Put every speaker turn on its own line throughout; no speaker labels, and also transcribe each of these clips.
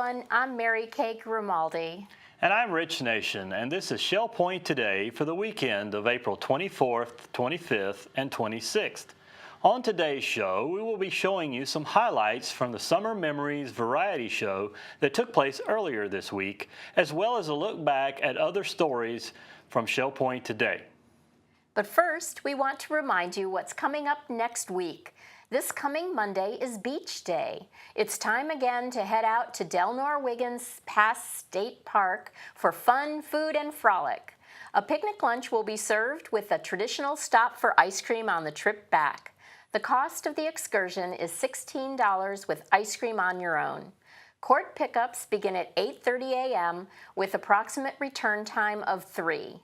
everyone. I'm Mary Kay Grimaldi.
And I'm Rich Nation, and this is Shell Point Today for the weekend of April 24th, 25th, and 26th. On today's show, we will be showing you some highlights from the Summer Memories variety show that took place earlier this week, as well as a look back at other stories from Shell Point Today.
But first, we want to remind you what's coming up next week. This coming Monday is Beach Day. It's time again to head out to Delnor Wiggins Pass State Park for fun, food, and frolic. A picnic lunch will be served with a traditional stop for ice cream on the trip back. The cost of the excursion is $16 with ice cream on your own. Court pickups begin at 8:30 a.m. with approximate return time of 3.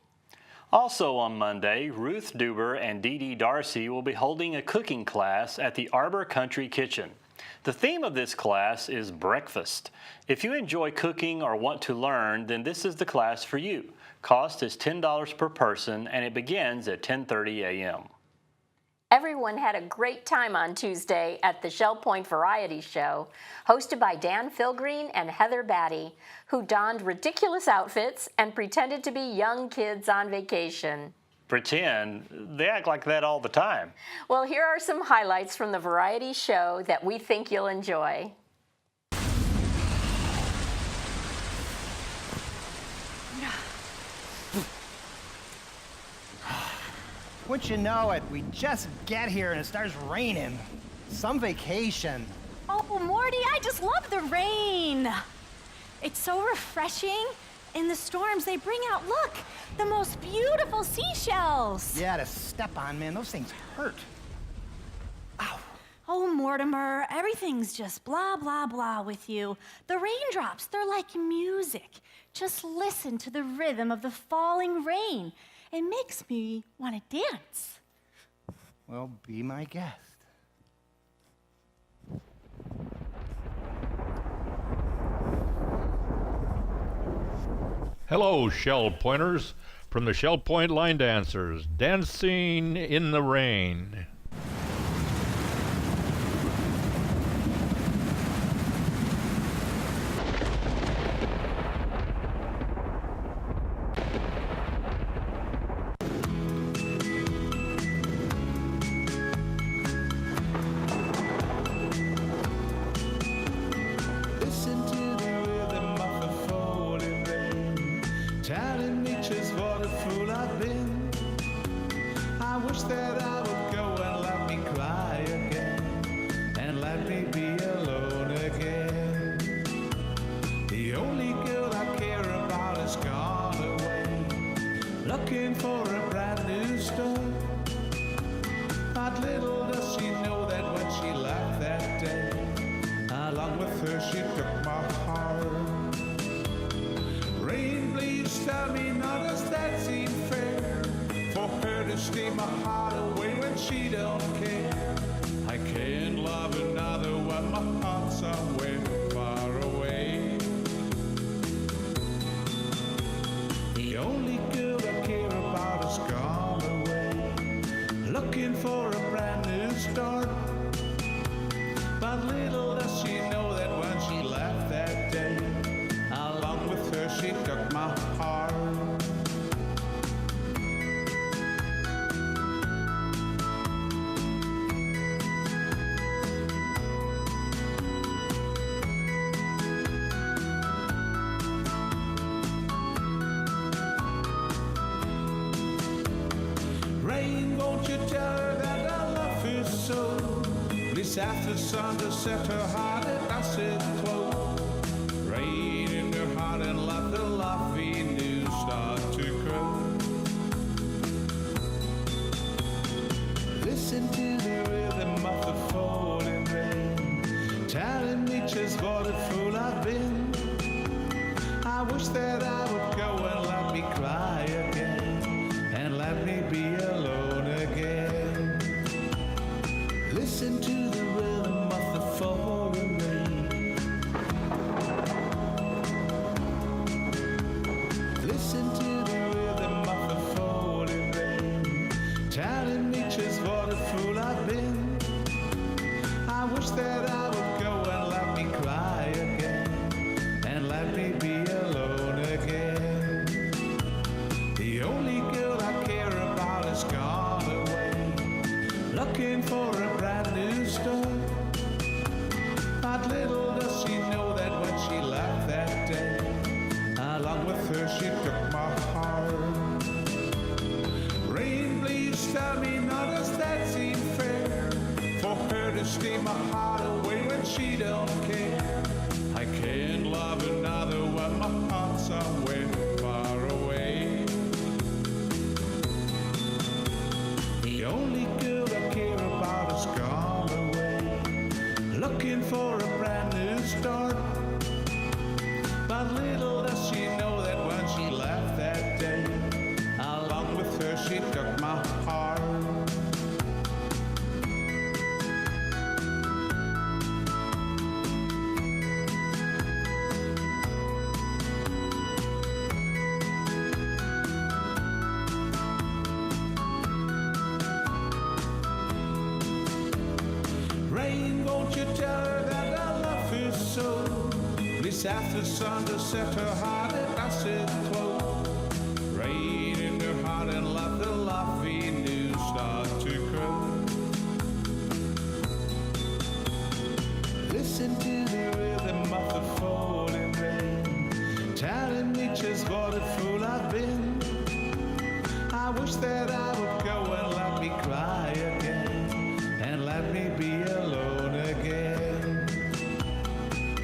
Also on Monday, Ruth Duber and Dee Dee Darcy will be holding a cooking class at the Arbor Country Kitchen. The theme of this class is breakfast. If you enjoy cooking or want to learn, then this is the class for you. Cost is $10 per person and it begins at 10:30 a.m.
Everyone had a great time on Tuesday at the Shell Point Variety Show, hosted by Dan Filgreen and Heather Batty, who donned ridiculous outfits and pretended to be young kids on vacation.
Pretend? They act like that all the time.
Well, here are some highlights from the variety show that we think you'll enjoy.
Wouldn't you know it, we just get here and it starts raining. Some vacation.
Oh, Morty, I just love the rain. It's so refreshing. In the storms, they bring out, look, the most beautiful seashells.
Yeah, to step on, man, those things hurt. Ow.
Oh, Mortimer, everything's just blah, blah, blah with you. The raindrops, they're like music. Just listen to the rhythm of the falling rain. It makes me want to dance.
Well, be my guest.
Hello, Shell Pointers, from the Shell Point Line Dancers, dancing in the rain.
Telling me just what a fool I've been. I wish that I would go and let me cry again, and let me be alone again. The only girl I care about is gone away, looking for a brand new start. But little does she know that when she left that day, along with her she took my heart. Rain, please tell me, now does that seem fair? For her to steal my heart away when she don't care. I can't love another when my heart's somewhere far away. The only girl I care about is gone away, looking for a brand new start. But little does she know that when she left that day, along with her she took my heart. Rain, won't you tell her that I love her so? Please ask the sun to set her heart and I said close. Rain in her heart and let the love we knew start to grow. Listen to the rhythm of the falling rain, telling me just what a fool I've been. I wish that I would go and let me cry again, and let me be alone again. Listen to the rhythm of the falling rain. Listen to the rhythm of the falling rain, telling me just what a fool I've been. I wish that I would go and let me cry again, to steal my heart away when she don't care. I can't love another when my heart's somewhere far away. The only girl I care about has gone away, looking for a brand new start. But little does she know that when she left that day, along with her she took my heart. Rain, won't you tell her that I love her so? Please ask the sun to set her heart and dust it close. Rain in her heart and let the love we knew start to grow. Listen to the rhythm of the falling rain, telling me just what a fool I've been. I wish that I would go and let me cry again, and let me be alone again.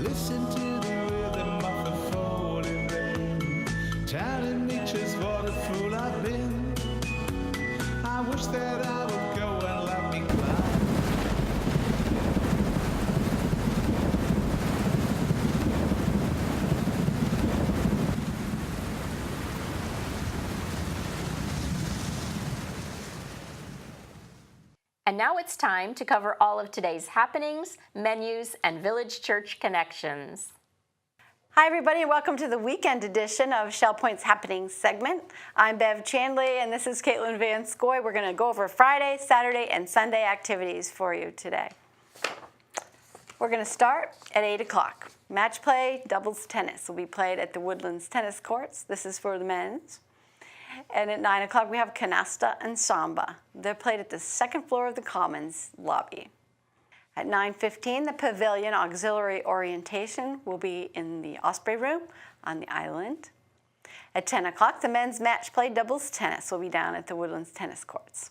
Listen to the rhythm of the falling rain, telling me just what a fool I've been. I wish that I would go and let me cry.
And now it's time to cover all of today's happenings, menus, and Village Church connections.
Hi everybody and welcome to the weekend edition of Shell Point's Happenings segment. I'm Bev Chandley and this is Caitlin Van Scoy. We're going to go over Friday, Saturday, and Sunday activities for you today. We're going to start at 8 o'clock. Match play doubles tennis will be played at the Woodlands tennis courts. This is for the men's. And at 9 o'clock, we have canasta and samba. They're played at the second floor of the Commons lobby. At 9:15, the Pavilion Auxiliary Orientation will be in the Osprey Room on the island. At 10 o'clock, the men's match play doubles tennis will be down at the Woodlands tennis courts.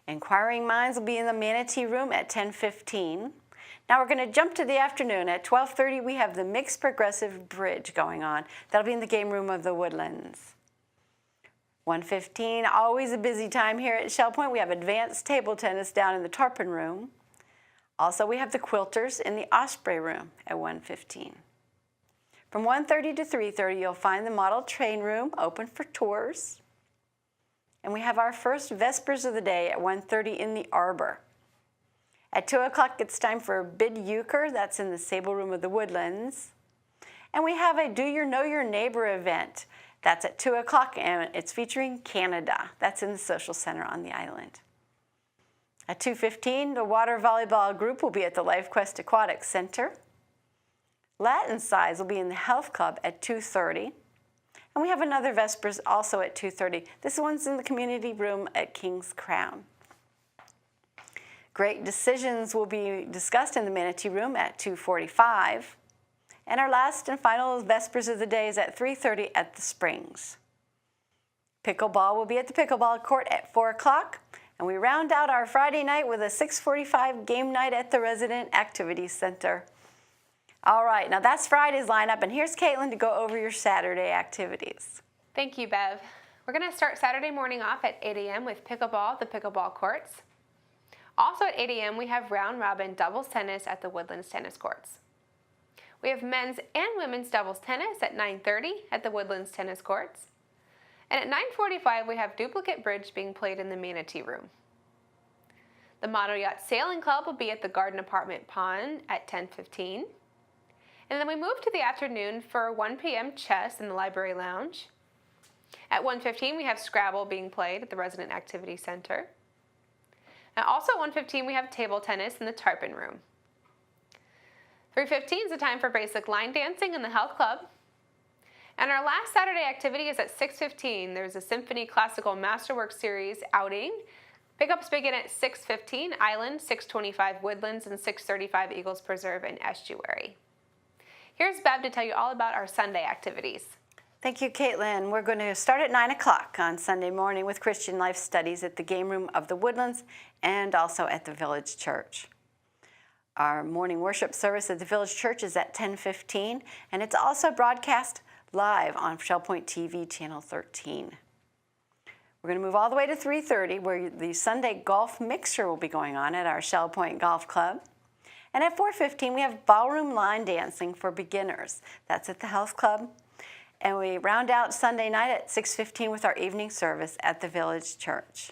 Inquiring Minds will be in the Manatee Room at 10:15. Now we're going to jump to the afternoon. At 12:30, we have the Mixed Progressive Bridge going on. That'll be in the game room of the Woodlands. 1:15, always a busy time here at Shell Point. We have advanced table tennis down in the Tarpon Room. Also, we have the Quilters in the Osprey Room at 1:15. From 1:30 to 3:30, you'll find the Model Train Room open for tours. And we have our first Vespers of the Day at 1:30 in the Arbor. At 2 o'clock, it's time for Bid Euchre. That's in the Sable Room of the Woodlands. And we have a Do You Know Your Neighbor event. That's at 2 o'clock, and it's featuring Canada. That's in the Social Center on the island. At 2:15, the water volleyball group will be at the LifeQuest Aquatic Center. Latin Size will be in the Health Club at 2:30. And we have another Vespers also at 2:30. This one's in the community room at King's Crown. Great decisions will be discussed in the Manatee Room at 2:45. And our last and final Vespers of the Day is at 3:30 at the Springs. Pickleball will be at the pickleball court at 4 o'clock. And we round out our Friday night with a 6:45 game night at the Resident Activities Center. All right, now that's Friday's lineup, and here's Caitlin to go over your Saturday activities.
Thank you, Bev. We're going to start Saturday morning off at 8 a.m. with pickleball at the pickleball courts. Also at 8 a.m. we have round robin doubles tennis at the Woodlands tennis courts. We have men's and women's doubles tennis at 9:30 at the Woodlands tennis courts. And at 9:45 we have duplicate bridge being played in the Manatee Room. The Model Yacht Sailing Club will be at the Garden Apartment Pond at 10:15. And then we move to the afternoon for 1 p.m. chess in the Library Lounge. At 1:15 we have Scrabble being played at the Resident Activity Center. And also at 1:15 we have table tennis in the Tarpon Room. 3:15 is the time for basic line dancing in the Health Club. And our last Saturday activity is at 6:15. There's a Symphony Classical Masterwork Series outing. Pickups begin at 6:15 Island, 6:25 Woodlands, and 6:35 Eagles Preserve and Estuary. Here's Bev to tell you all about our Sunday activities.
Thank you, Caitlin. We're going to start at 9 o'clock on Sunday morning with Christian Life Studies at the game room of the Woodlands and also at the Village Church. Our morning worship service at the Village Church is at 10:15, and it's also broadcast live on Shell Point TV Channel 13. We're going to move all the way to 3:30, where the Sunday golf mixture will be going on at our Shell Point Golf Club. And at 4:15, we have ballroom line dancing for beginners. That's at the Health Club. And we round out Sunday night at 6:15 with our evening service at the Village Church.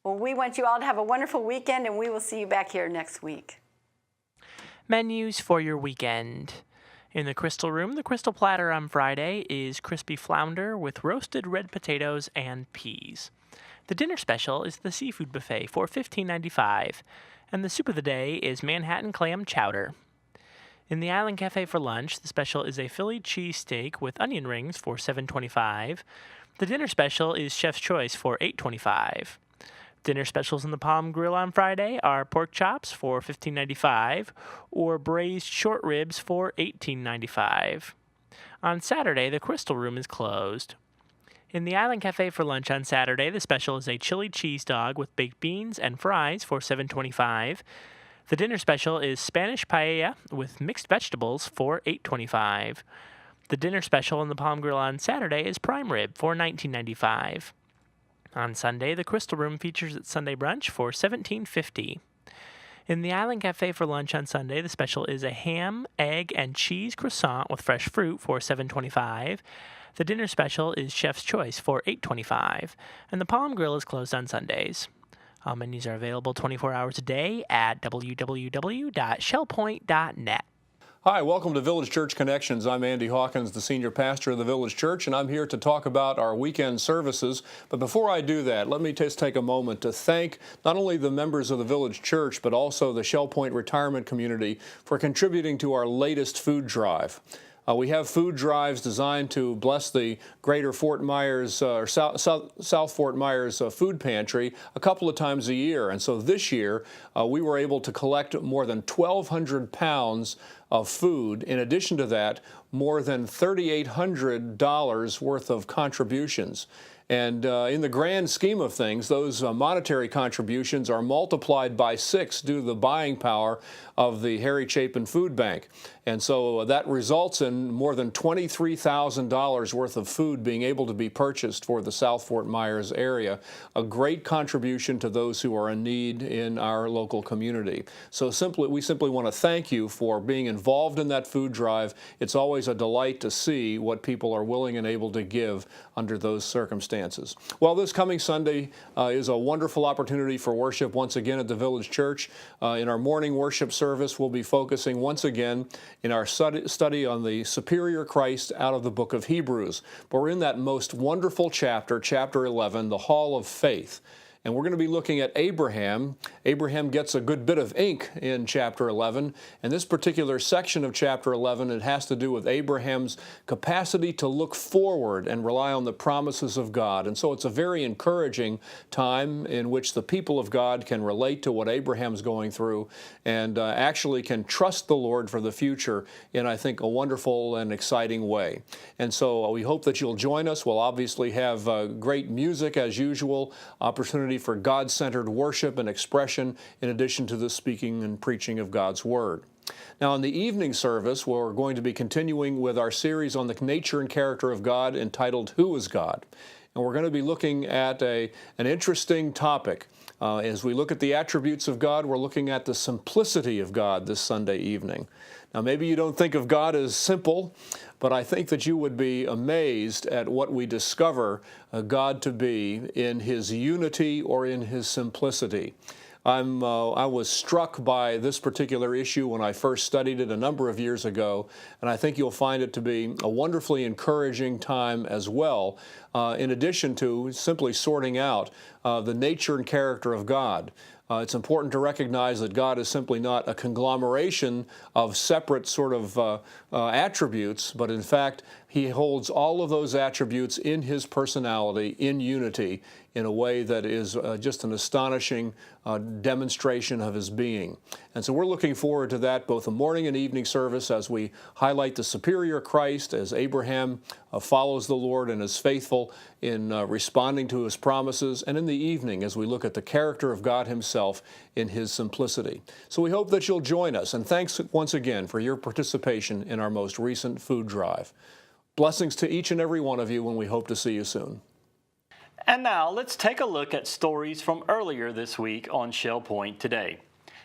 Well, we want you all to have a wonderful weekend, and we will see you back here next week.
Menus for your weekend. In the Crystal Room, the Crystal Platter on Friday is crispy flounder with roasted red potatoes and peas. The dinner special is the seafood buffet for $15.95, and the soup of the day is Manhattan clam chowder. In the Island Cafe for lunch, the special is a Philly cheesesteak with onion rings for $7.25. The dinner special is Chef's Choice for $8.25. Dinner specials in the Palm Grill on Friday are pork chops for $15.95 or braised short ribs for $18.95. On Saturday, the Crystal Room is closed. In the Island Cafe for lunch on Saturday, the special is a chili cheese dog with baked beans and fries for $7.25. The dinner special is Spanish paella with mixed vegetables for $8.25. The dinner special in the Palm Grill on Saturday is prime rib for $19.95. On Sunday, the Crystal Room features its Sunday brunch for $17.50. In the Island Cafe for lunch on Sunday, the special is a ham, egg, and cheese croissant with fresh fruit for $7.25. The dinner special is Chef's Choice for $8.25. And the Palm Grill is closed on Sundays. All menus are available 24 hours a day at www.shellpoint.net.
Hi, welcome to Village Church Connections. I'm Andy Hawkins, the senior pastor of the Village Church, and I'm here to talk about our weekend services. But before I do that, let me just take a moment to thank not only the members of the Village Church, but also the Shell Point retirement community for contributing to our latest food drive. We have food drives designed to bless the Greater Fort Myers or South Fort Myers food pantry a couple of times a year. And so this year, we were able to collect more than 1,200 pounds of food. In addition to that, more than $3,800 worth of contributions. And in the grand scheme of things, those monetary contributions are multiplied by 6 due to the buying power of the Harry Chapin Food Bank. And so that results in more than $23,000 worth of food being able to be purchased for the South Fort Myers area, a great contribution to those who are in need in our local community. So we simply want to thank you for being involved in that food drive. It's always a delight to see what people are willing and able to give under those circumstances. Well, this coming Sunday is a wonderful opportunity for worship once again at the Village Church. In our morning worship service, we'll be focusing once again in our study on the superior Christ out of the book of Hebrews. But we're in that most wonderful chapter, chapter 11, the Hall of Faith. And we're going to be looking at Abraham. Abraham gets a good bit of ink in chapter 11. And this particular section of chapter 11, it has to do with Abraham's capacity to look forward and rely on the promises of God. And so it's a very encouraging time in which the people of God can relate to what Abraham's going through and actually can trust the Lord for the future in, I think, a wonderful and exciting way. And so we hope that you'll join us. We'll obviously have great music as usual, opportunity for God-centered worship and expression in addition to the speaking and preaching of God's Word. Now, in the evening service, we're going to be continuing with our series on the nature and character of God entitled, Who is God? And we're going to be looking at an interesting topic. As we look at the attributes of God, we're looking at the simplicity of God this Sunday evening. Now, maybe you don't think of God as simple, but I think that you would be amazed at what we discover God to be in His unity or in His simplicity. I was struck by this particular issue when I first studied it a number of years ago, and I think you'll find it to be a wonderfully encouraging time as well, in addition to simply sorting out the nature and character of God. It's important to recognize that God is simply not a conglomeration of separate sort of attributes, but in fact, He holds all of those attributes in His personality, in unity, in a way that is just an astonishing demonstration of His being. And so we're looking forward to that, both the morning and evening service, as we highlight the superior Christ, as Abraham follows the Lord and is faithful in responding to His promises, and in the evening as we look at the character of God Himself in His simplicity. So we hope that you'll join us, and thanks once again for your participation in our most recent food drive. Blessings to each and every one of you, and we hope to see you soon.
And now let's take a look at stories from earlier this week on Shell Point Today.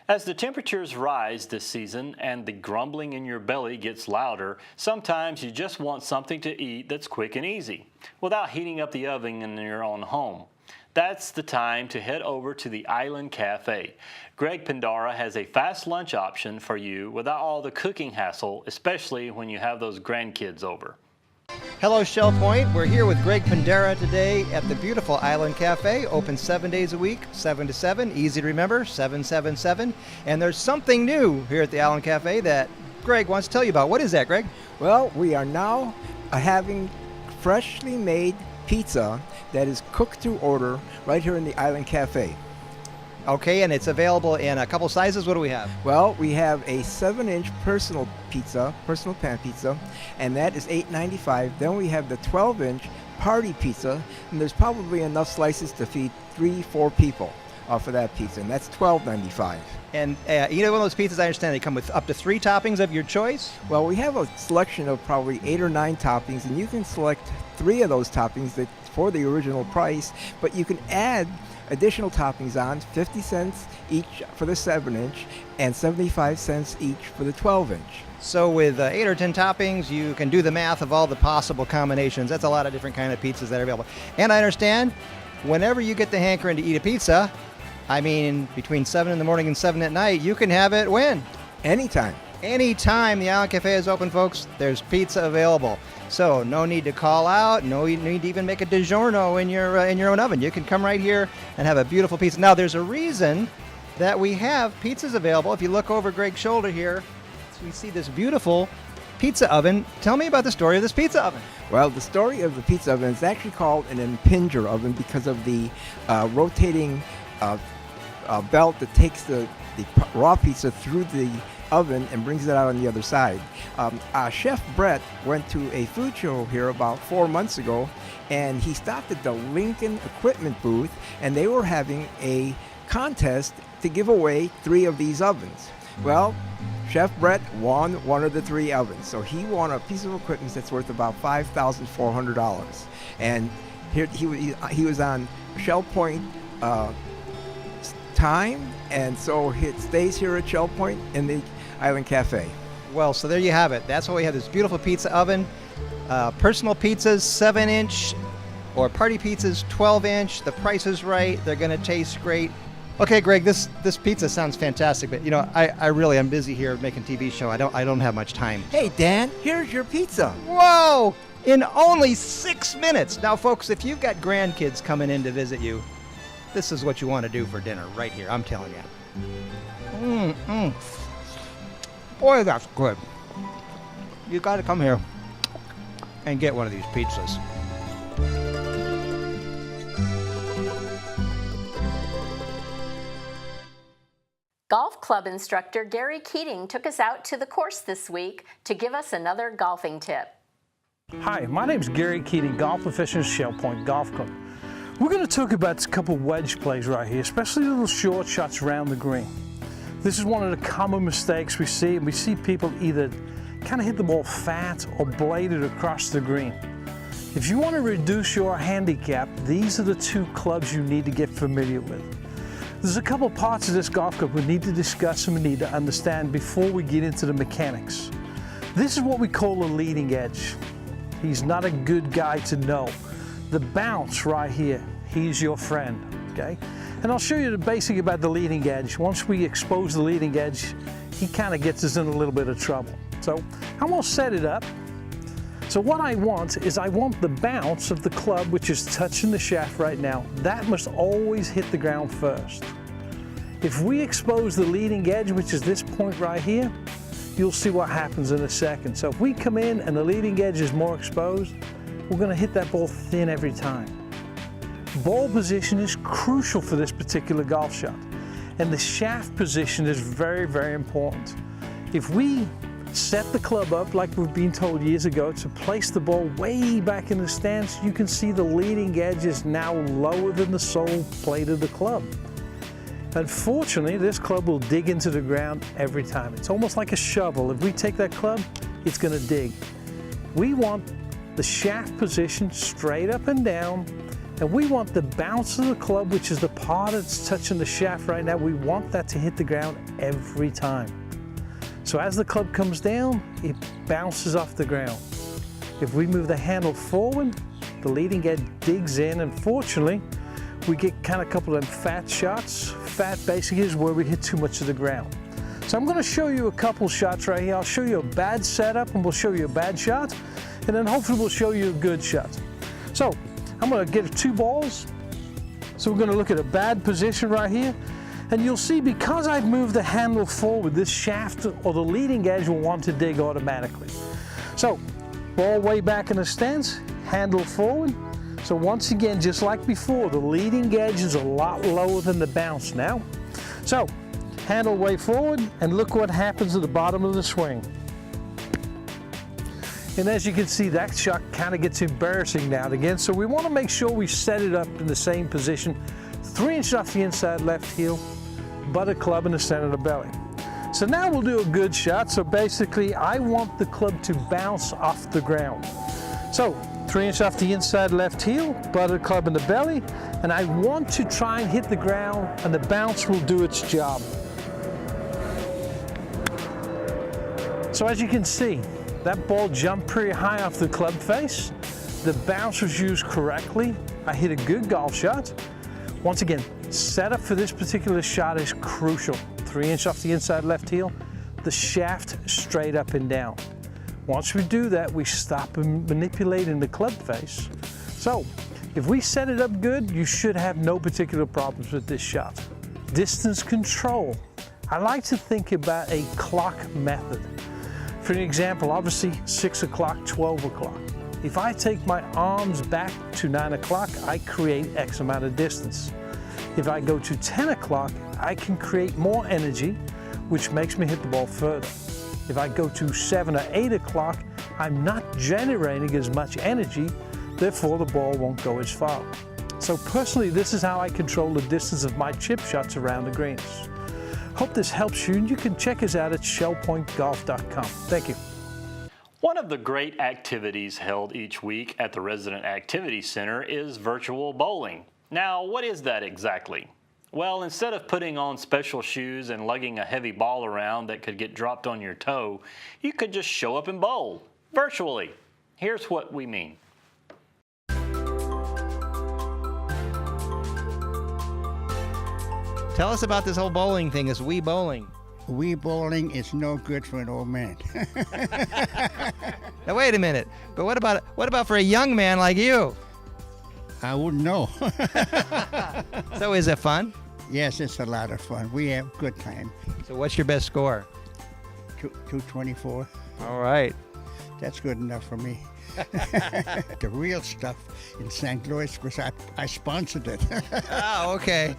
As the temperatures rise this season and the grumbling in your belly gets louder, sometimes you just want something to eat that's quick and easy, without heating up the oven in your own home. That's the time to head over to the Island Cafe. Greg Pandara has a fast lunch option for you without all the cooking hassle, especially when you have those grandkids over.
Hello, Shell Point. We're here with Greg Pandara today at the beautiful Island Cafe, open 7 days a week, 7 to 7, easy to remember, 777. And there's something new here at the Island Cafe that Greg wants to tell you about. What is that, Greg?
Well, we are now having freshly made pizza that is cooked to order right here in the Island Cafe.
Okay, and it's available in a couple sizes. What do we have?
Well, we have a 7-inch personal pan pizza, and that is $8.95. Then we have the 12-inch party pizza, and there's probably enough slices to feed 3-4 people for that pizza, and that's $12.95.
And one of those pizzas, I understand they come with up to 3 toppings of your choice?
Well, we have a selection of probably 8 or 9 toppings, and you can select 3 of those toppings for the original price, but you can add additional toppings on, 50 cents each for the 7-inch and 75 cents each for the 12-inch.
So with 8 or 10 toppings, you can do the math of all the possible combinations. That's a lot of different kind of pizzas that are available. And I understand, whenever you get the hankering to eat a pizza, I mean, between 7 in the morning and 7 at night, you can have it when?
Anytime.
Anytime the Island Cafe is open, folks, there's pizza available. So no need to call out, no need to even make a DiGiorno in your own oven. You can come right here and have a beautiful pizza. Now, there's a reason that we have pizzas available. If you look over Greg's shoulder here, we see this beautiful pizza oven. Tell me about the story of this pizza oven.
Well, the story of the pizza oven is actually called an impinger oven because of the rotating belt that takes the raw pizza through the oven and brings it out on the other side. Chef Brett went to a food show here about 4 months ago, and he stopped at the Lincoln equipment booth, and they were having a contest to give away 3 of these ovens. Well, Chef Brett won one of the 3 ovens, so he won a piece of equipment that's worth about $5,400. And here he was on Shell Point time, and so it stays here at Shell Point in the Island Cafe.
Well, so there you have it. That's why we have this beautiful pizza oven. Personal pizzas, 7-inch, or party pizzas, 12-inch. The price is right. They're going to taste great. Okay, Greg, this pizza sounds fantastic, but I really am busy here making a TV show. I don't have much time.
Hey, Dan, here's your pizza.
Whoa! In only 6 minutes. Now, folks, if you've got grandkids coming in to visit you, this is what you want to do for dinner right here. I'm telling you. Boy, that's good. You got to come here and get one of these pizzas.
Golf club instructor Gary Keating took us out to the course this week to give us another golfing tip.
Hi, my name is Gary Keating, golf professional at Shell Point Golf Club. We're going to talk about a couple wedge plays right here, especially little short shots around the green. This is one of the common mistakes we see, and we see people either kind of hit the ball fat or bladed across the green. If you want to reduce your handicap, these are the 2 clubs you need to get familiar with. There's a couple parts of this golf club we need to discuss and we need to understand before we get into the mechanics. This is what we call a leading edge. He's not a good guy to know. The bounce right here, he's your friend, okay? And I'll show you the basic about the leading edge. Once we expose the leading edge, he kind of gets us in a little bit of trouble. So I'm gonna set it up. So what I want is I want the bounce of the club, which is touching the shaft right now. That must always hit the ground first. If we expose the leading edge, which is this point right here, you'll see what happens in a second. So if we come in and the leading edge is more exposed, we're going to hit that ball thin every time. Ball position is crucial for this particular golf shot, and the shaft position is very, very important. If we set the club up like we've been told years ago to place the ball way back in the stance, you can see the leading edge is now lower than the sole plate of the club. Unfortunately, this club will dig into the ground every time. It's almost like a shovel. If we take that club, it's going to dig. We want the shaft position straight up and down, and we want the bounce of the club, which is the part that's touching the shaft right now, we want that to hit the ground every time. So as the club comes down, it bounces off the ground. If we move the handle forward, the leading edge digs in, and fortunately, we get kind of a couple of them fat shots. Fat basically is where we hit too much of the ground. So I'm going to show you a couple shots right here. I'll show you a bad setup and we'll show you a bad shot, and then hopefully we'll show you a good shot. So I'm going to get 2 balls. So we're going to look at a bad position right here, and you'll see because I've moved the handle forward, this shaft or the leading edge will want to dig automatically. So ball way back in the stance, handle forward. So once again, just like before, the leading edge is a lot lower than the bounce now. So handle way forward, and look what happens at the bottom of the swing. And as you can see, that shot kind of gets embarrassing now and again. So we want to make sure we set it up in the same position. 3 inches off the inside left heel, butt of club in the center of the belly. So now we'll do a good shot. So basically, I want the club to bounce off the ground. So 3 inches off the inside left heel, butt of the club in the belly, and I want to try and hit the ground, and the bounce will do its job. So as you can see, that ball jumped pretty high off the club face. The bounce was used correctly. I hit a good golf shot. Once again, setup for this particular shot is crucial. 3 inches off the inside left heel, the shaft straight up and down. Once we do that, we stop manipulating the club face. So if we set it up good, you should have no particular problems with this shot. Distance control. I like to think about a clock method. For an example, obviously 6 o'clock, 12 o'clock. If I take my arms back to 9 o'clock, I create X amount of distance. If I go to 10 o'clock, I can create more energy, which makes me hit the ball further. If I go to 7 or 8 o'clock, I'm not generating as much energy, therefore the ball won't go as far. So personally, this is how I control the distance of my chip shots around the greens. Hope this helps you, and you can check us out at shellpointgolf.com. Thank you.
One of the great activities held each week at the Resident Activity Center is virtual bowling. Now, what is that exactly? Well, instead of putting on special shoes and lugging a heavy ball around that could get dropped on your toe, you could just show up and bowl virtually. Here's what we mean.
Tell us about this whole bowling thing, this Wii bowling.
Wii bowling is no good for an old man.
Now wait a minute, but what about for a young man like you?
I wouldn't know.
So is it fun?
Yes, it's a lot of fun. We have a good time.
So what's your best score?
224.
All right.
That's good enough for me. The real stuff in St. Louis, because I sponsored it.
Oh, okay.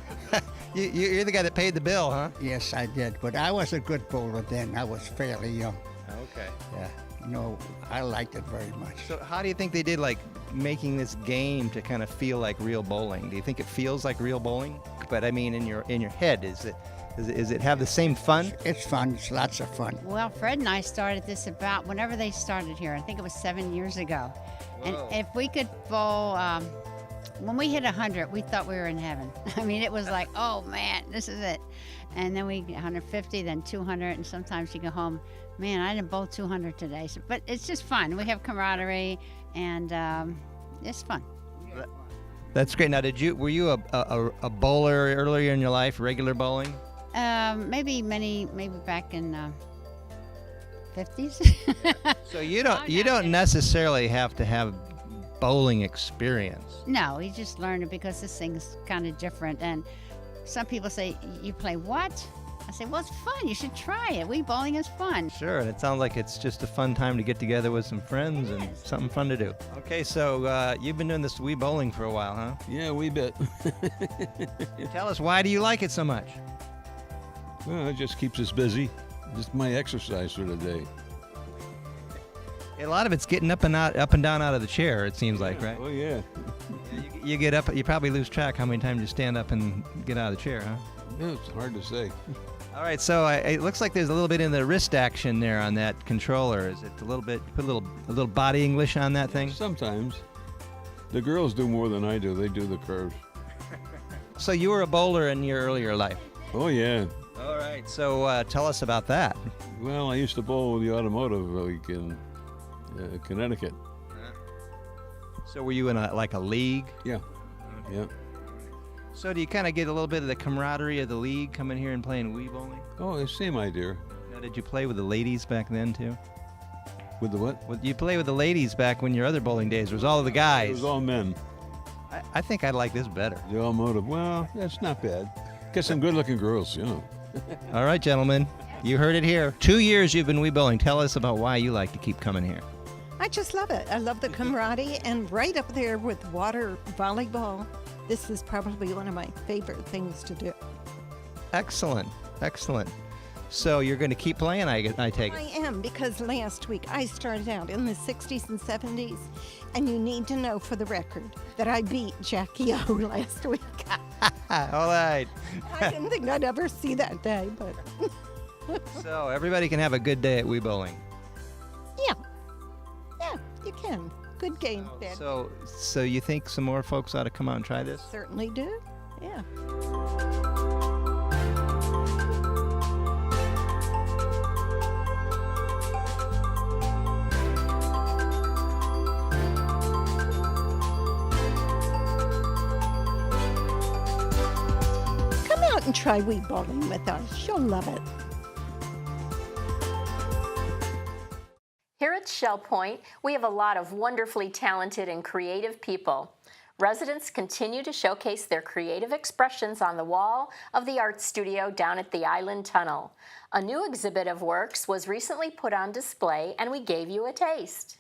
You're the guy that paid the bill, huh?
Yes, I did. But I was a good bowler then. I was fairly young.
Okay.
Yeah. No, I liked it very much.
So how do you think they did, like, making this game to kind of feel like real bowling? Do you think it feels like real bowling? But I mean, in your head, is it have the same fun?
It's fun. It's lots of fun.
Well, Fred and I started this about whenever they started here. I think it was 7 years ago.
Whoa.
And if we could bowl, when we hit 100, we thought we were in heaven. I mean, it was like, oh man, this is it. And then we 150, then 200, and sometimes you go home, man, I didn't bowl 200 today. So, but it's just fun. We have camaraderie, and it's fun.
That's great. Now, were you a bowler earlier in your life, regular bowling?
Maybe back in 50s.
So you don't necessarily have to have bowling experience.
No, you just learn it because this thing's kind of different. And some people say, you play what? I say, well, it's fun. You should try it. Wii bowling is fun.
Sure, and it sounds like it's just a fun time to get together with some friends and something fun to do. Okay, so you've been doing this Wii bowling for a while, huh?
Yeah, a wee bit.
Tell us, why do you like it so much?
Well, it just keeps us busy. Just my exercise for the day.
A lot of it's getting up and down out of the chair. It seems like, right?
Oh yeah.
You get up. You probably lose track how many times you stand up and get out of the chair, huh?
Yeah, it's hard to say.
All right, so it looks like there's a little bit in the wrist action there on that controller. Is it a little bit? Put a little body English on that thing.
Sometimes. The girls do more than I do. They do the curves.
So you were a bowler in your earlier life.
Oh yeah.
All right. So tell us about that.
Well, I used to bowl with the Automotive League in Connecticut.
So were you in a league?
Yeah. Yeah.
So do you kind of get a little bit of the camaraderie of the league coming here and playing Wii bowling?
Oh, same idea.
Now, did you play with the ladies back then too?
With the what?
You play with the ladies back when your other bowling days? It was all of the guys.
It was all men.
I think I like this better.
The Automotive. Well, that's not bad. Get some good-looking girls, you know.
All right, gentlemen. You heard it here. 2 years you've been Wii bowling. Tell us about why you like to keep coming here.
I just love it. I love the camaraderie, and right up there with water volleyball, this is probably one of my favorite things to do.
Excellent. Excellent. So you're going to keep playing, I take it?
I am, because last week I started out in the 60s and 70s, and you need to know for the record that I beat Jackie O last week.
All right.
I didn't think I'd ever see that day, but...
So everybody can have a good day at Wii bowling.
Yeah. Yeah, you can. Good game, Ben.
So you think some more folks ought to come out and try this?
Certainly do. Yeah. Come out and try Wii bowling with us. You'll love it.
Here at Shell Point, we have a lot of wonderfully talented and creative people. Residents continue to showcase their creative expressions on the wall of the art studio down at the Island Tunnel. A new exhibit of works was recently put on display, and we gave you a taste.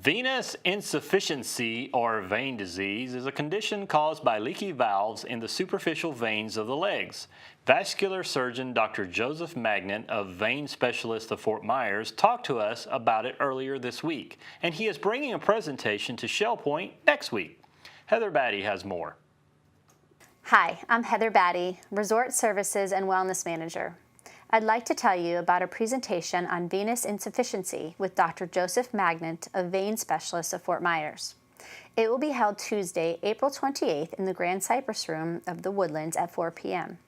Venous insufficiency or vein disease is a condition caused by leaky valves in the superficial veins of the legs. Vascular surgeon Dr. Joseph Magnet of Vein Specialist of Fort Myers talked to us about it earlier this week, and he is bringing a presentation to Shell Point next week. Heather Batty has more.
Hi, I'm Heather Batty, Resort Services and Wellness Manager. I'd like to tell you about a presentation on venous insufficiency with Dr. Joseph Magnet of Vein Specialists of Fort Myers. It will be held Tuesday, April 28th in the Grand Cypress Room of the Woodlands at 4 p.m.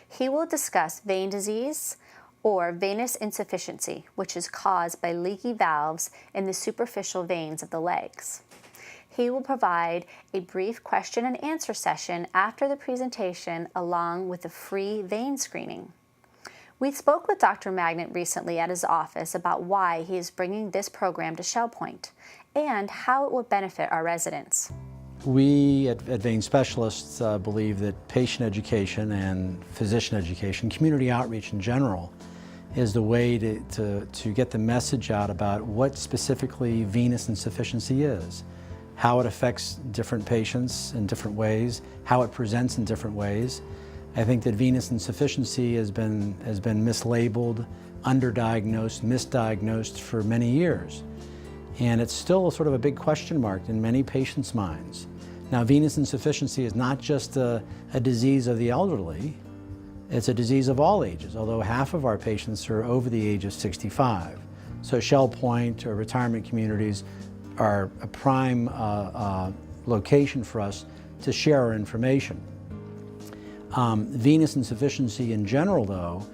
He will discuss vein disease or venous insufficiency, which is caused by leaky valves in the superficial veins of the legs. He will provide a brief question and answer session after the presentation along with a free vein screening. We spoke with Dr. Magnet recently at his office about why he is bringing this program to Shell Point and how it will benefit our residents.
We at Vein Specialists believe that patient education and physician education, community outreach in general, is the way to get the message out about what specifically venous insufficiency is, how it affects different patients in different ways, how it presents in different ways. I think that venous insufficiency has been mislabeled, underdiagnosed, misdiagnosed for many years. And it's still sort of a big question mark in many patients' minds. Now, venous insufficiency is not just a disease of the elderly, it's a disease of all ages, although half of our patients are over the age of 65. So Shell Point or retirement communities are a prime location for us to share our information. Venous insufficiency in general, though,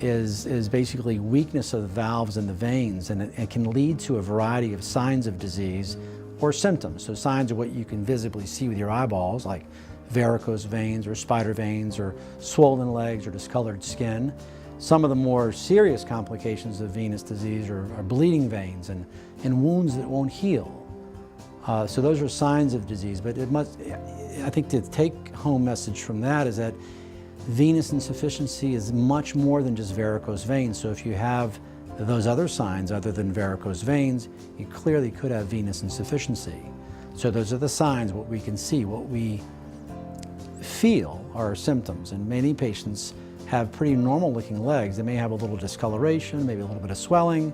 is basically weakness of the valves in the veins, and it can lead to a variety of signs of disease or symptoms. So signs are what you can visibly see with your eyeballs, like varicose veins or spider veins or swollen legs or discolored skin. Some of the more serious complications of venous disease are bleeding veins and wounds that won't heal. So those are signs of disease, but I think the take-home message from that is that venous insufficiency is much more than just varicose veins. So if you have those other signs other than varicose veins, you clearly could have venous insufficiency. So those are the signs, what we can see, what we feel are symptoms. And many patients have pretty normal-looking legs. They may have a little discoloration, maybe a little bit of swelling,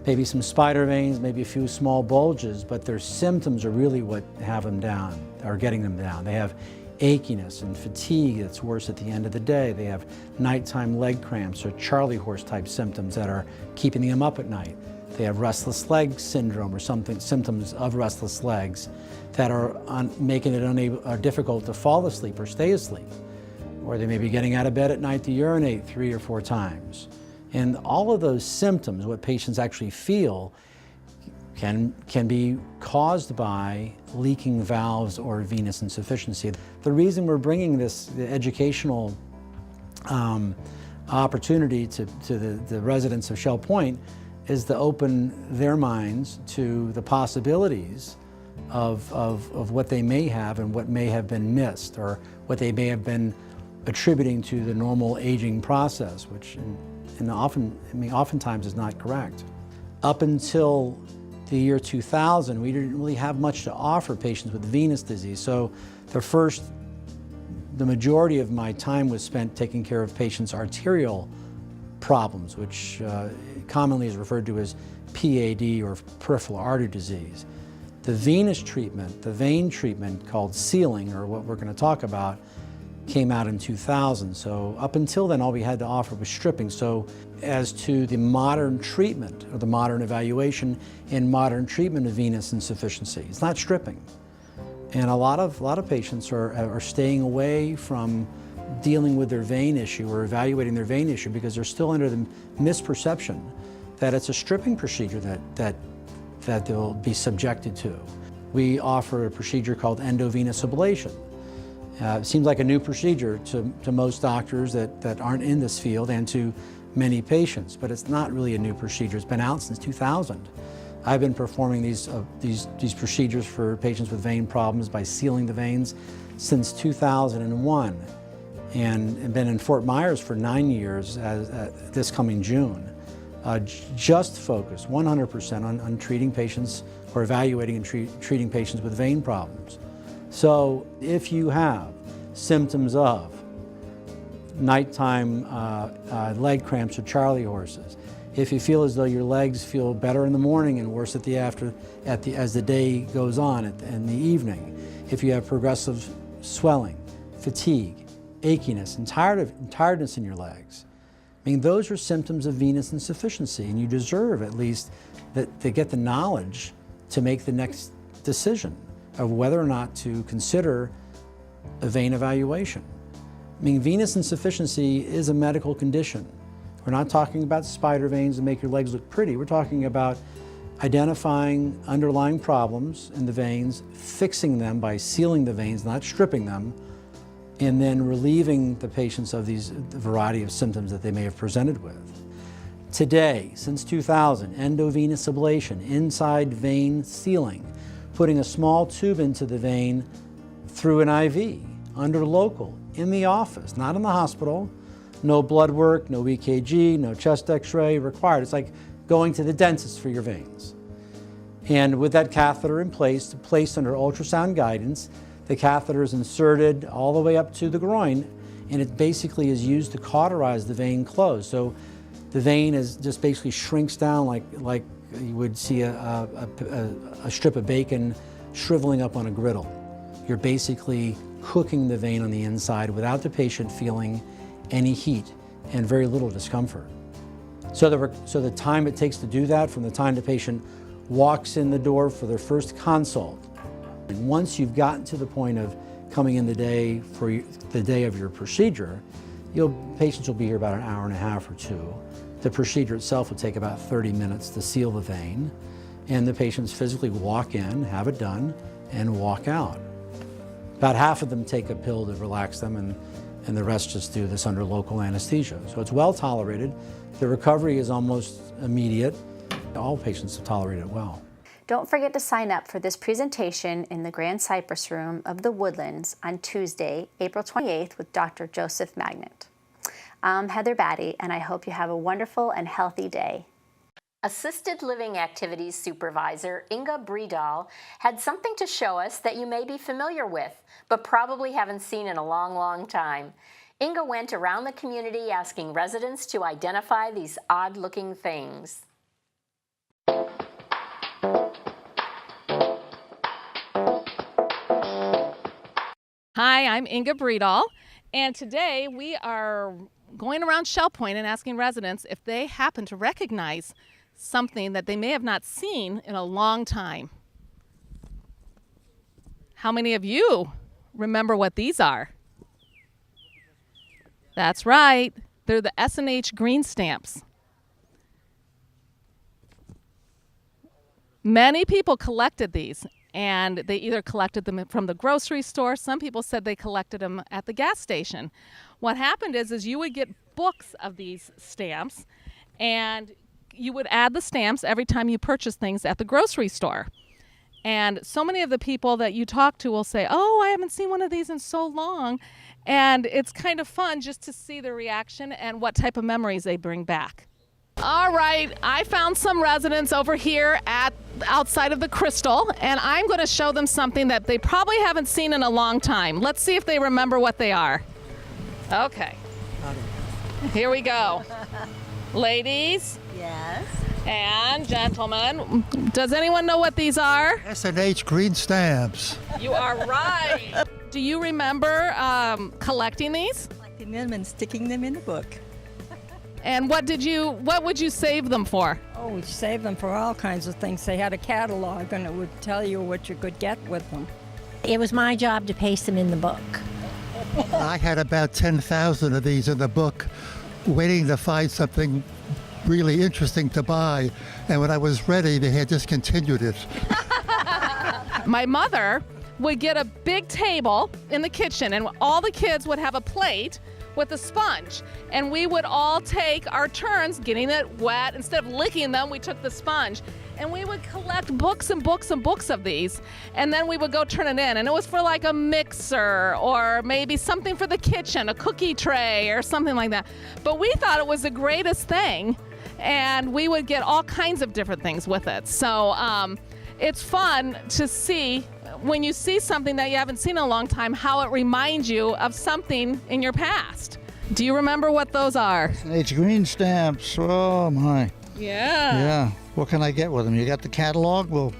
maybe some spider veins, maybe a few small bulges, but their symptoms are really what have them down, or getting them down. They have achiness and fatigue that's worse at the end of the day. They have nighttime leg cramps or Charlie horse type symptoms that are keeping them up at night. They have restless leg syndrome or symptoms of restless legs that are making it difficult to fall asleep or stay asleep. Or they may be getting out of bed at night to urinate 3 or 4 times. And all of those symptoms, what patients actually feel, can be caused by leaking valves or venous insufficiency. The reason we're bringing this educational opportunity to the residents of Shell Point is to open their minds to the possibilities of what they may have and what may have been missed, or what they may have been attributing to the normal aging process, which oftentimes is not correct. Up until the year 2000, we didn't really have much to offer patients with venous disease. So the majority of my time was spent taking care of patients' arterial problems, which commonly is referred to as PAD or peripheral artery disease. The venous treatment, the vein treatment called sealing, or what we're going to talk about, came out in 2000. So up until then, all we had to offer was stripping. So as to the modern treatment or the modern evaluation and modern treatment of venous insufficiency, it's not stripping. And a lot of patients are staying away from dealing with their vein issue or evaluating their vein issue because they're still under the misperception that it's a stripping procedure that they'll be subjected to. We offer a procedure called endovenous ablation. It seems like a new procedure to most doctors that aren't in this field and to many patients, but it's not really a new procedure. It's been out since 2000. I've been performing these procedures for patients with vein problems by sealing the veins since 2001, and been in Fort Myers for 9 years this coming June. Just focused 100% on treating patients or evaluating and treating patients with vein problems. So if you have symptoms of nighttime leg cramps or Charlie horses, if you feel as though your legs feel better in the morning and worse as the day goes on in the evening, if you have progressive swelling, fatigue, achiness, and tiredness in your legs, I mean, those are symptoms of venous insufficiency, and you deserve at least to get the knowledge to make the next decision of whether or not to consider a vein evaluation. I mean, venous insufficiency is a medical condition. We're not talking about spider veins that make your legs look pretty. We're talking about identifying underlying problems in the veins, fixing them by sealing the veins, not stripping them, and then relieving the patients of the variety of symptoms that they may have presented with. Today, since 2000, endovenous ablation, inside vein sealing, putting a small tube into the vein through an IV, under local, in the office, not in the hospital. No blood work, no EKG, no chest x-ray required. It's like going to the dentist for your veins. And with that catheter in place, placed under ultrasound guidance, the catheter is inserted all the way up to the groin, and it basically is used to cauterize the vein closed. So the vein is just basically shrinks down like you would see a strip of bacon shriveling up on a griddle. You're basically cooking the vein on the inside without the patient feeling any heat and very little discomfort. So the time it takes to do that, from the time the patient walks in the door for their first consult, and once you've gotten to the point of coming in the day for the day of your procedure, patients will be here about an hour and a half or two. The procedure itself will take about 30 minutes to seal the vein, and the patients physically walk in, have it done, and walk out. About half of them take a pill to relax them, and the rest just do this under local anesthesia. So it's well tolerated. The recovery is almost immediate. All patients have tolerated it well.
Don't forget to sign up for this presentation in the Grand Cypress Room of the Woodlands on Tuesday, April 28th with Dr. Joseph Magnet. I'm Heather Batty, and I hope you have a wonderful and healthy day.
Assisted Living Activities Supervisor Inga Bredal had something to show us that you may be familiar with, but probably haven't seen in a long, long time. Inga went around the community asking residents to identify these odd-looking things.
Hi, I'm Inga Bredal, and today we are going around Shell Point and asking residents if they happen to recognize something that they may have not seen in a long time. How many of you remember what these are? That's right, they're the S&H green stamps. Many people collected these, and they either collected them from the grocery store. Some people said they collected them at the gas station. What happened is you would get books of these stamps, and you would add the stamps every time you purchase things at the grocery store. And so many of the people that you talk to will say, oh, I haven't seen one of these in so long. And it's kind of fun just to see the reaction and what type of memories they bring back. All right, I found some residents over here outside of the Crystal, and I'm going to show them something that they probably haven't seen in a long time. Let's see if they remember what they are. Okay. Here we go. Ladies.
Yes.
And gentlemen, does anyone know what these are?
S&H green stamps.
You are right. Do you remember collecting these?
Collecting them and sticking them in a book.
And what would you save them for?
Oh, we saved them for all kinds of things. They had a catalog and it would tell you what you could get with them.
It was my job to paste them in the book.
I had about 10,000 of these in the book, waiting to find something really interesting to buy. And when I was ready, they had discontinued it.
My mother would get a big table in the kitchen, and all the kids would have a plate with a sponge, and we would all take our turns getting it wet. Instead of licking them, we took the sponge, and we would collect books and books and books of these, and then we would go turn it in, and it was for like a mixer or maybe something for the kitchen, a cookie tray or something like that. But we thought it was the greatest thing, and we would get all kinds of different things with it. So it's fun to see when you see something that you haven't seen in a long time, how it reminds you of something in your past. Do you remember what those are?
It's green stamps. Oh my.
Yeah.
Yeah. What can I get with them? You got the catalog? Well,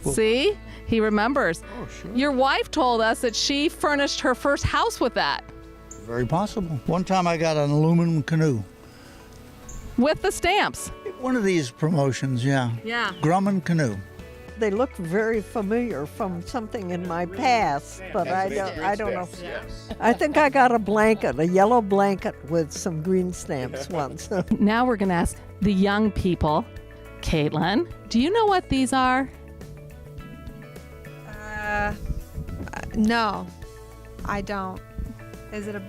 See? He remembers.
Oh, sure.
Your wife told us that she furnished her first house with that.
very possible. One time I got an aluminum canoe.
With the stamps.
One of these promotions, yeah.
Yeah.
Grumman canoe.
They look very familiar from something in my past, but I don't know. I think I got a blanket, a yellow blanket with some green stamps once.
Now we're going to ask the young people. Caitlin, do you know what these are?
No, I don't. Is it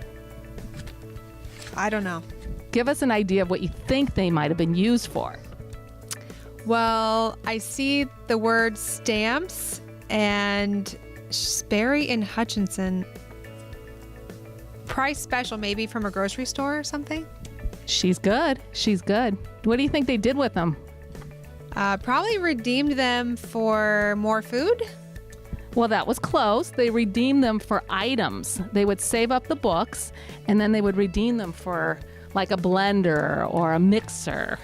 I don't know.
Give us an idea of what you think they might have been used for.
Well, I see the word stamps and Sperry and Hutchinson. Price special, maybe from a grocery store or something?
She's good. She's good. What do you think they did with them?
Probably redeemed them for more food.
Well, that was close. They redeemed them for items. They would save up the books, and then they would redeem them for like a blender or a mixer.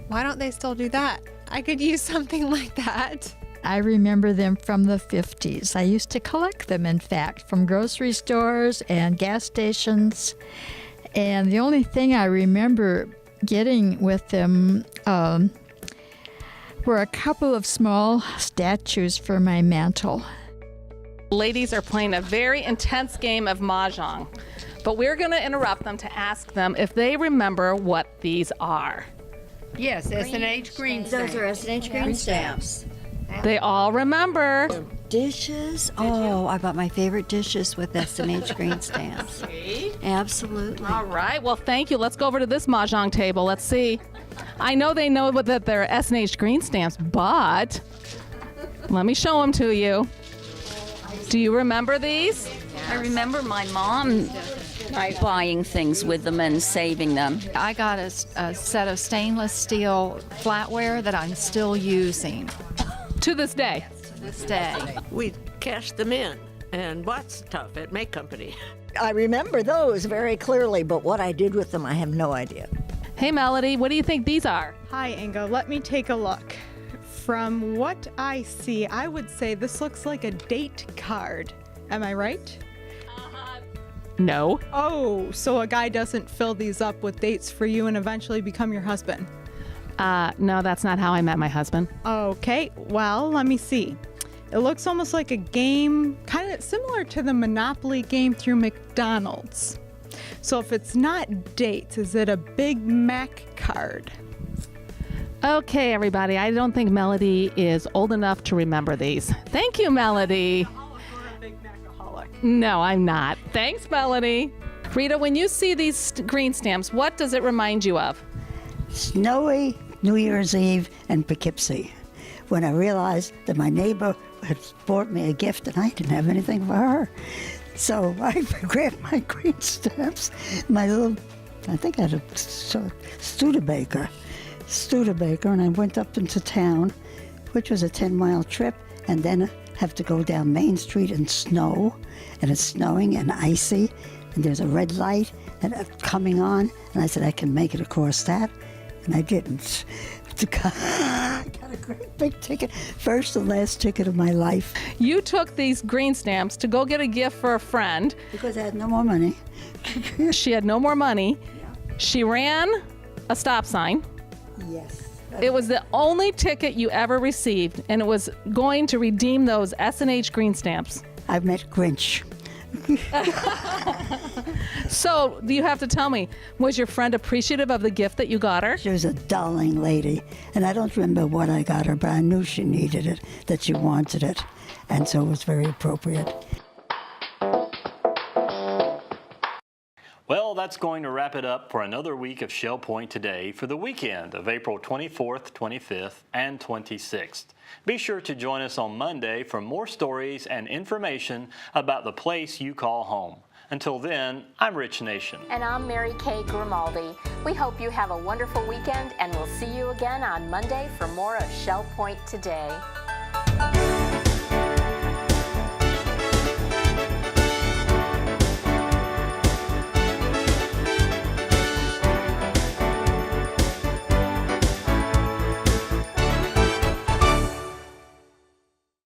Why don't they still do that? I could use something like that.
I remember them from the 50s. I used to collect them, in fact, from grocery stores and gas stations. And the only thing I remember getting with them were a couple of small statues for my mantle.
Ladies are playing a very intense game of mahjong, but we're going to interrupt them to ask them if they remember what these are.
Yes, S&H green stamps.
Those are S&H green stamps.
They all remember.
Dishes? Oh, I bought my favorite dishes with S&H green stamps.
See?
Absolutely.
All right. Well, thank you. Let's go over to this mahjong table. Let's see. I know they know that they're S&H green stamps, but let me show them to you. Do you remember these?
I remember my mom buying things with them and saving them.
I got a set of stainless steel flatware that I'm still using.
To this day?
To this day.
We cashed them in and bought stuff at May Company.
I remember those very clearly, but what I did with them, I have no idea.
Hey, Melody, what do you think these are?
Hi, Ingo. Let me take a look. From what I see, I would say this looks like a date card. Am I right?
No.
Oh, so a guy doesn't fill these up with dates for you and eventually become your husband?
No, that's not how I met my husband.
Okay, well, let me see. It looks almost like a game, kind of similar to the Monopoly game through McDonald's. So if it's not dates, is it a Big Mac card?
Okay, everybody, I don't think Melody is old enough to remember these. Thank you, Melody. No, I'm not. Thanks, Melody. Rita, when you see these green stamps, what does it remind you of?
Snowy New Year's Eve in Poughkeepsie, when I realized that my neighbor had bought me a gift and I didn't have anything for her. So I grabbed my green stamps, my little, I think I had a Studebaker, and I went up into town, which was a 10-mile trip, and then have to go down Main Street in snow, and it's snowing and icy, and there's a red light and coming on, and I said I can make it across that, and I didn't. I got a great big ticket, first and last ticket of my life.
You took these green stamps to go get a gift for a friend.
Because I had no more money.
She had no more money. She ran a stop sign.
Yes.
It was the only ticket you ever received, and it was going to redeem those S&H green stamps.
I've met Grinch.
So, you have to tell me, was your friend appreciative of the gift that you got her?
She was a darling lady, and I don't remember what I got her, but I knew she needed it, that she wanted it, and so it was very appropriate.
Well, that's going to wrap it up for another week of Shell Point Today for the weekend of April 24th, 25th, and 26th. Be sure to join us on Monday for more stories and information about the place you call home. Until then, I'm Rich Nation.
And I'm Mary Kay Grimaldi. We hope you have a wonderful weekend, and we'll see you again on Monday for more of Shell Point Today.